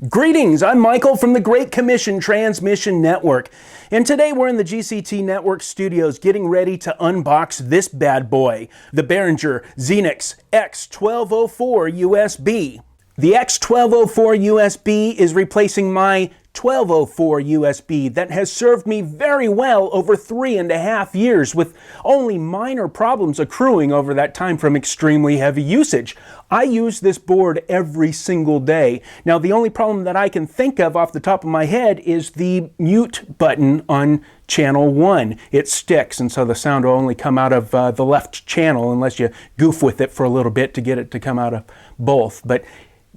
Greetings, I'm Michael from the Great Commission Transmission Network, and today we're in the GCT Network studios getting ready to unbox this bad boy, the Behringer Xenyx X1204 USB. The X1204 USB is replacing my 1204 USB that has served me very well over 3.5 years, with only minor problems accruing over that time from extremely heavy usage. I use this board every single day. Now, the only problem that I can think of off the top of my head is the mute button on channel 1. It sticks, and so the sound will only come out of the left channel unless you goof with it for a little bit to get it to come out of both. But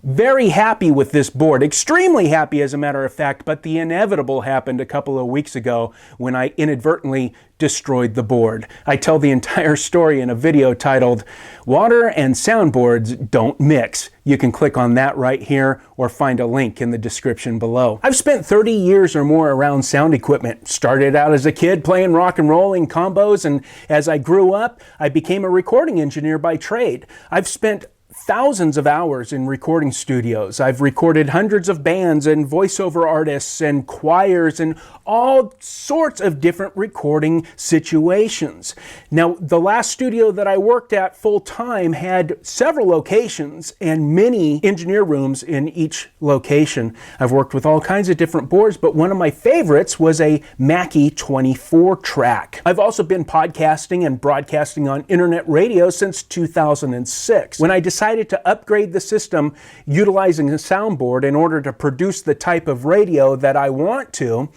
very happy with this board, extremely happy as a matter of fact, but the inevitable happened a couple of weeks ago when I inadvertently destroyed the board. I tell the entire story in a video titled, "Water and Soundboards Don't Mix." You can click on that right here or find a link in the description below. I've spent 30 years or more around sound equipment. Started out as a kid playing rock and roll in combos, and as I grew up, I became a recording engineer by trade. I've spent thousands of hours in recording studios. I've recorded hundreds of bands and voiceover artists and choirs and all sorts of different recording situations. Now, the last studio that I worked at full time had several locations and many engineer rooms in each location. I've worked with all kinds of different boards, but one of my favorites was a Mackie 24-track. I've also been podcasting and broadcasting on internet radio since 2006. When I decided to upgrade the system utilizing a soundboard in order to produce the type of radio that I want to,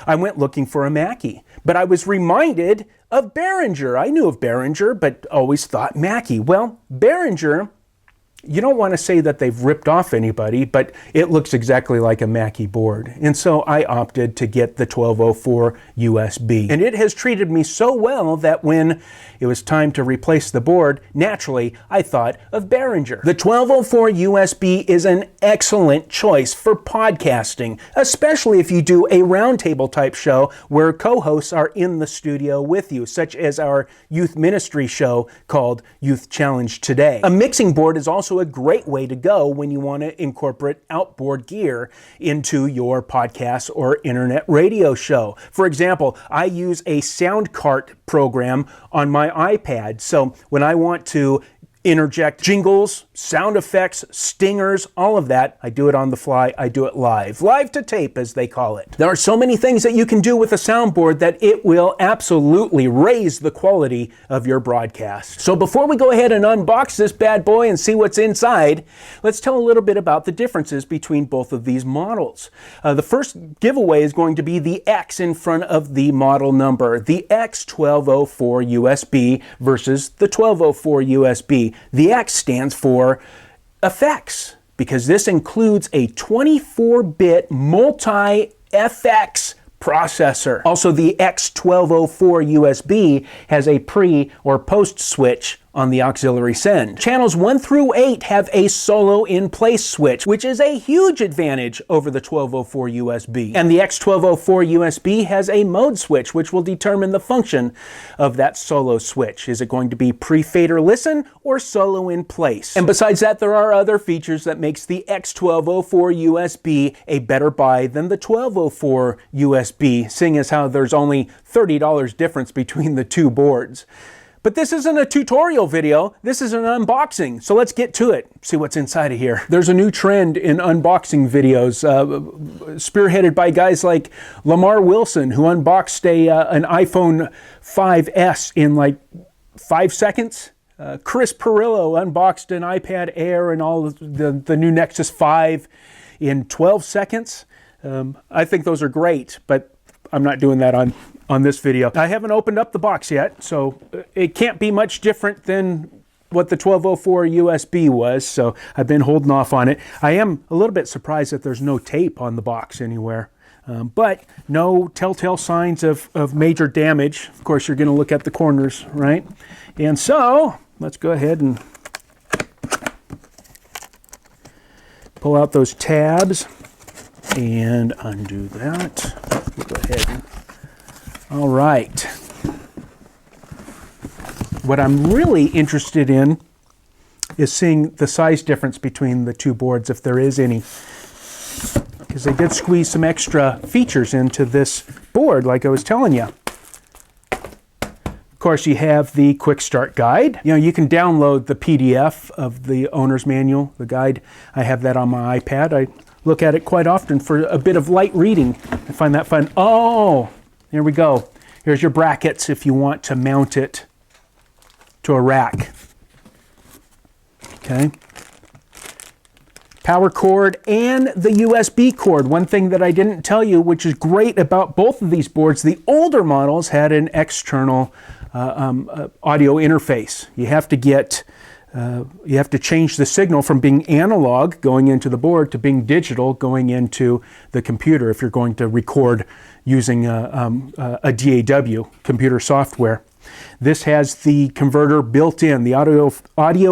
I went looking for a Mackie. But I was reminded of Behringer. I knew of Behringer, but always thought Mackie. Well, Behringer, you don't want to say that they've ripped off anybody, but it looks exactly like a Mackie board. And so I opted to get the 1204 USB. And it has treated me so well that when it was time to replace the board, naturally, I thought of Behringer. The 1204 USB is an excellent choice for podcasting, especially if you do a roundtable type show where co-hosts are in the studio with you, such as our youth ministry show called Youth Challenge Today. A mixing board is also a great way to go when you want to incorporate outboard gear into your podcast or internet radio show. For example, I use a sound cart program on my iPad. So when I want to interject jingles, sound effects, stingers, all of that, I do it on the fly, I do it live. Live to tape, as they call it. There are so many things that you can do with a soundboard that it will absolutely raise the quality of your broadcast. So before we go ahead and unbox this bad boy and see what's inside, let's tell a little bit about the differences between both of these models. The first giveaway is going to be the X in front of the model number, the X1204 USB versus the 1204 USB. The X stands for effects, because this includes a 24-bit multi-FX processor. Also, the X1204 USB has a pre or post switch on the auxiliary send. Channels 1 through 8 have a solo in-place switch, which is a huge advantage over the 1204 USB. And the X1204 USB has a mode switch, which will determine the function of that solo switch. Is it going to be pre-fader listen or solo in place? And besides that, there are other features that makes the X1204 USB a better buy than the 1204 USB, seeing as how there's only $30 difference between the two boards. But this isn't a tutorial video, this is an unboxing, so let's get to it, see what's inside of here. There's a new trend in unboxing videos, spearheaded by guys like Lamar Wilson, who unboxed an iPhone 5S in like 5 seconds. Chris Perillo unboxed an iPad Air and all of the new Nexus 5 in 12 seconds. I think those are great, but I'm not doing that on this video. I haven't opened up the box yet, so it can't be much different than what the 1204 USB was, so I've been holding off on it. I am a little bit surprised that there's no tape on the box anywhere, but no telltale signs of major damage. Of course, you're going to look at the corners, right? And so, let's go ahead and pull out those tabs and undo that. We'll go ahead and all right. What I'm really interested in is seeing the size difference between the two boards, if there is any. because they did squeeze some extra features into this board, like I was telling you. Of course, you have the quick start guide. You know, you can download the PDF of the owner's manual, the guide. I have that on my iPad. I look at it quite often for a bit of light reading. I find that fun. Oh, here we go. Here's your brackets if you want to mount it to a rack. Okay. Power cord and the USB cord. One thing that I didn't tell you, which is great about both of these boards, the older models had an external audio interface. You have to change the signal from being analog going into the board to being digital going into the computer if you're going to record using a DAW, computer software. This has the converter built in. The audio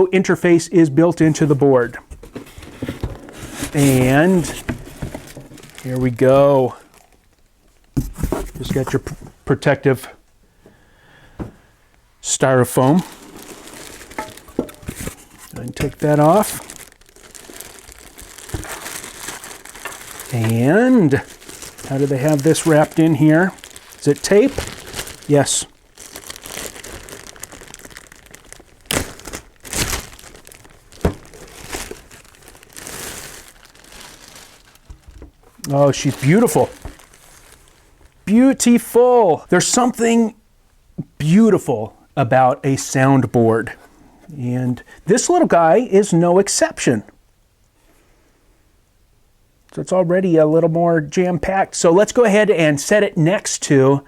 interface is built into the board. And here we go. Just got your protective styrofoam. And take that off. And how do they have this wrapped in here? Is it tape? Yes. Oh, she's beautiful. Beautiful. There's something beautiful about a soundboard. And this little guy is no exception. So it's already a little more jam-packed. So let's go ahead and set it next to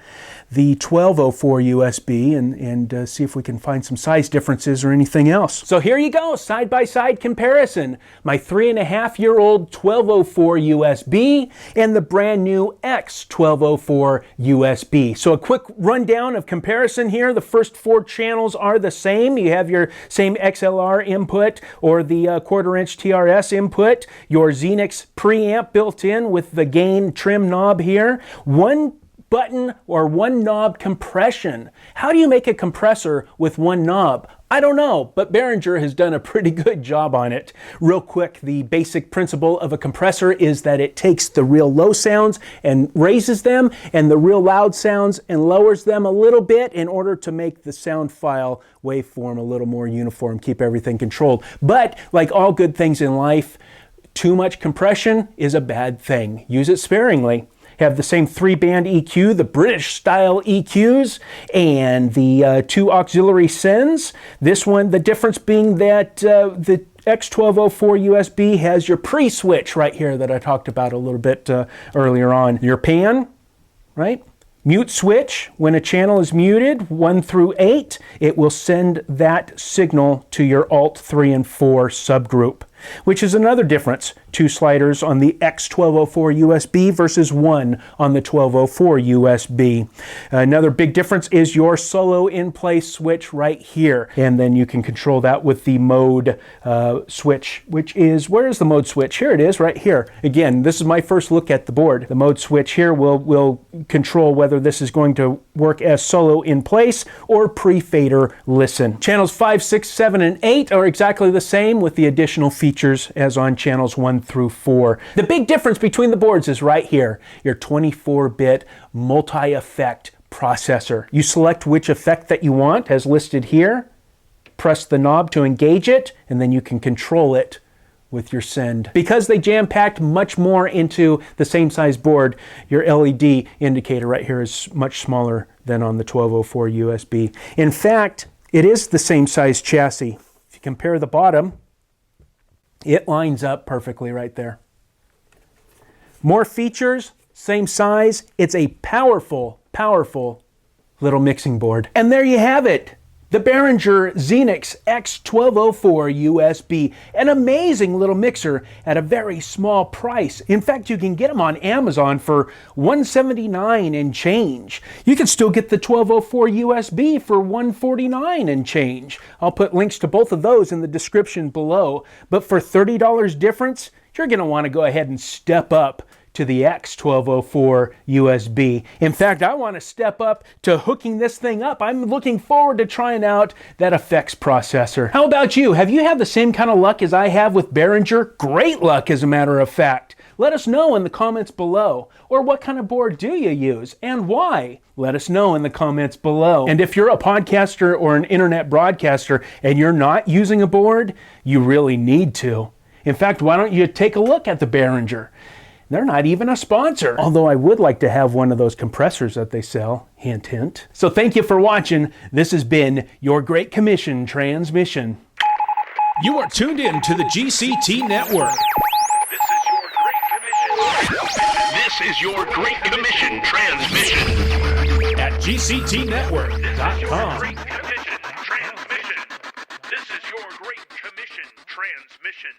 the 1204 USB and see if we can find some size differences or anything else. So here you go, side-by-side comparison. My 3.5-year-old 1204 USB and the brand new X1204 USB. So a quick rundown of comparison here. The first 4 channels are the same. You have your same XLR input or the 1/4-inch TRS input. Your Xenyx preamp built in with the gain trim knob here. One button or one knob compression. How do you make a compressor with one knob? I don't know, but Behringer has done a pretty good job on it. Real quick, the basic principle of a compressor is that it takes the real low sounds and raises them, and the real loud sounds and lowers them a little bit in order to make the sound file waveform a little more uniform, keep everything controlled. But like all good things in life, too much compression is a bad thing. Use it sparingly. Have the same 3-band EQ, the British style EQs, and the 2 auxiliary sends. This one, the difference being that the X1204 USB has your pre-switch right here that I talked about a little bit earlier on. Your pan, right? Mute switch, when a channel is muted, 1 through 8, it will send that signal to your Alt 3 and 4 subgroup, which is another difference. 2 sliders on the X1204 USB versus 1 on the 1204 USB. Another big difference is your solo in-play switch right here. And then you can control that with the mode switch, which is, where is the mode switch? Here it is, right here. Again, this is my first look at the board. The mode switch here will control whether this is going to work as solo in place or pre-fader listen. Channels 5, 6, 7, and 8 are exactly the same with the additional features as on channels 1 through 4. The big difference between the boards is right here, your 24-bit multi-effect processor. You select which effect that you want, as listed here, press the knob to engage it, and then you can control it with your send. Because they jam-packed much more into the same size board, your LED indicator right here is much smaller than on the 1204 USB. In fact, it is the same size chassis. If you compare the bottom, it lines up perfectly right there. More features, same size. It's a powerful, powerful little mixing board. And there you have it. The Behringer Xenyx X1204 USB, an amazing little mixer at a very small price. In fact, you can get them on Amazon for $179 and change. You can still get the 1204 USB for $149 and change. I'll put links to both of those in the description below. But for $30 difference, you're going to want to go ahead and step up to the X1204 USB. In fact, I want to step up to hooking this thing up. I'm looking forward to trying out that effects processor. How about you? Have you had the same kind of luck as I have with Behringer? Great luck, as a matter of fact. Let us know in the comments below. Or what kind of board do you use and why? Let us know in the comments below. And if you're a podcaster or an internet broadcaster and you're not using a board, you really need to. In fact, why don't you take a look at the Behringer? They're not even a sponsor. Although I would like to have one of those compressors that they sell. Hint, hint. So thank you for watching. This has been your Great Commission transmission. You are tuned in to the GCT Network. This is your Great Commission transmission. At GCTnetwork.com. Great Commission transmission. This is your Great Commission transmission.